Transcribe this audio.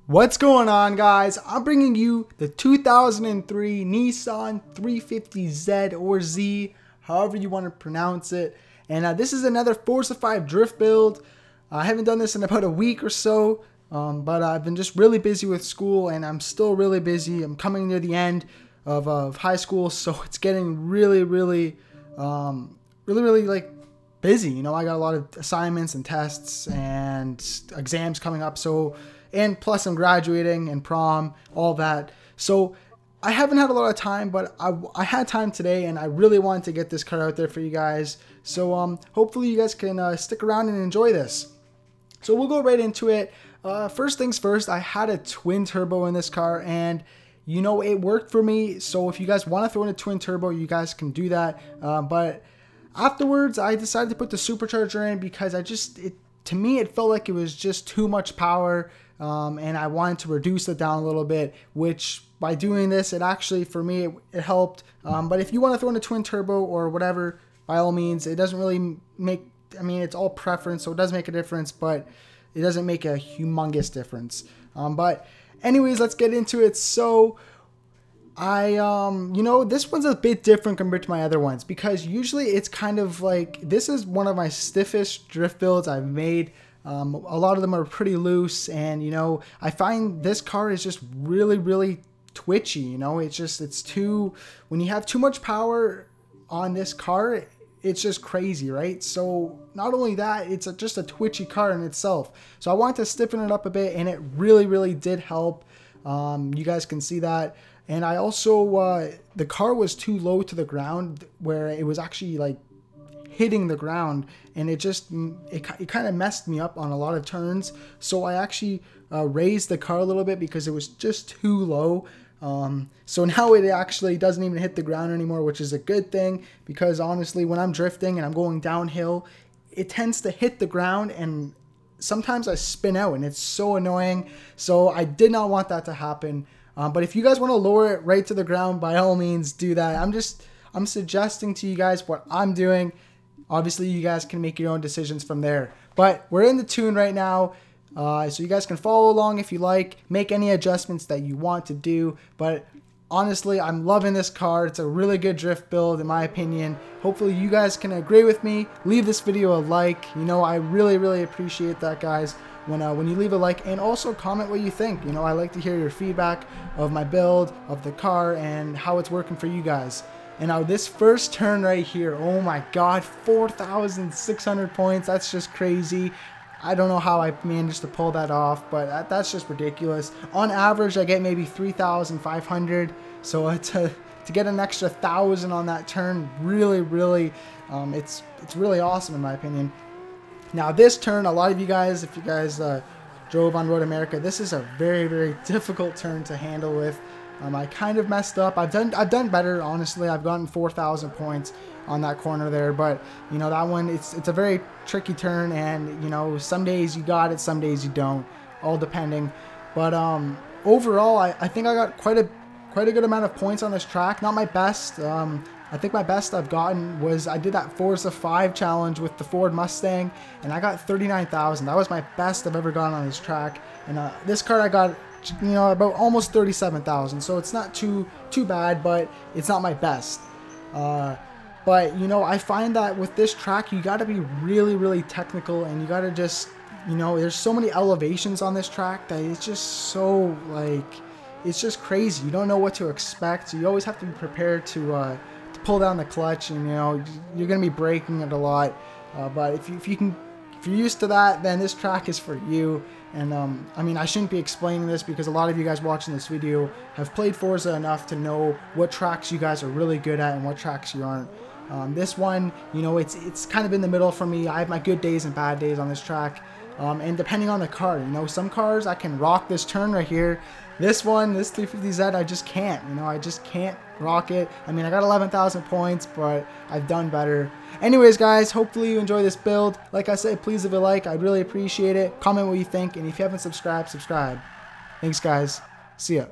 What's going on, guys? I'm bringing you the 2003 Nissan 350Z or Z, however you want to pronounce it. And this is another Forza 5 drift build. I haven't done this in about a week or so, but I've been just really busy with school, and I'm still really busy. I'm coming near the end of high school, so it's getting really like busy. You know, I got a lot of assignments and tests and exams coming up, and plus I'm graduating and prom, all that. So I haven't had a lot of time, but I had time today, and I really wanted to get this car out there for you guys. So hopefully you guys can stick around and enjoy this. So we'll go right into it. First things first, I had a twin turbo in this car, and you know, it worked for me. So if you guys want to throw in a twin turbo, you guys can do that. But afterwards, I decided to put the supercharger in because to me, it felt like it was just too much power. And I wanted to reduce it down a little bit, which by doing this, it actually, for me, it helped. But if you want to throw in a twin turbo or whatever, by all means, it doesn't really make, I mean, it's all preference, so it does make a difference, but it doesn't make a humongous difference. But anyways, let's get into it. So you know, this one's a bit different compared to my other ones because usually it's kind of like, this is one of my stiffest drift builds I've made. A lot of them are pretty loose, and you know, I find this car is just really twitchy. You know, it's too, when you have too much power on this car, it's just crazy, right? So not only that, it's just a twitchy car in itself. So I wanted to stiffen it up a bit, and it really did help. You guys can see that. And I also, the car was too low to the ground where it was actually like hitting the ground, and it kind of messed me up on a lot of turns. So I actually raised the car a little bit because it was just too low. So now it actually doesn't even hit the ground anymore, which is a good thing, because honestly, when I'm drifting and I'm going downhill, it tends to hit the ground, and sometimes I spin out, and it's so annoying. So I did not want that to happen. But if you guys want to lower it right to the ground, by all means do that. I'm suggesting to you guys what I'm doing. Obviously, you guys can make your own decisions from there. But we're in the tune right now, so you guys can follow along if you like. Make any adjustments that you want to do. But honestly, I'm loving this car. It's a really good drift build, in my opinion. Hopefully, you guys can agree with me. Leave this video a like. You know, I really appreciate that, guys. When you leave a like, and also comment what you think. You know, I like to hear your feedback of my build, of the car, and how it's working for you guys. And now this first turn right here, oh my god, 4,600 points. That's just crazy. I don't know how I managed to pull that off, but that's just ridiculous. On average, I get maybe 3,500. So to get an extra 1,000 on that turn, really, it's really awesome in my opinion. Now this turn, a lot of you guys, if you guys drove on Road America, this is a very difficult turn to handle with. I kind of messed up. I've done better, honestly. I've gotten 4,000 points on that corner there, but you know, that one, it's a very tricky turn, and you know, some days you got it, some days you don't, all depending. But overall, I think I got quite a good amount of points on this track. Not my best. I think my best I've gotten was, I did that Forza 5 challenge with the Ford Mustang, and I got 39,000. That was my best I've ever gotten on this track. And this car I got, you know, about almost 37,000. So it's not too bad, but it's not my best. But you know, I find that with this track, you got to be really technical, and you got to just, you know, there's so many elevations on this track that it's just so, like, it's just crazy. You don't know what to expect. So you always have to be prepared to pull down the clutch, and you know, you're gonna be braking it a lot. But if you're used to that, then this track is for you. And I mean, I shouldn't be explaining this because a lot of you guys watching this video have played Forza enough to know what tracks you guys are really good at and what tracks you aren't. This one, you know, it's kind of in the middle for me. I have my good days and bad days on this track. And depending on the car, you know, some cars I can rock this turn right here. This one, this 350Z, I just can't. You know, I just can't rock it. I mean, I got 11,000 points, but I've done better. Anyways, guys, hopefully you enjoy this build. Like I said, please leave a like. I'd really appreciate it. Comment what you think, and if you haven't subscribed, subscribe. Thanks, guys. See ya.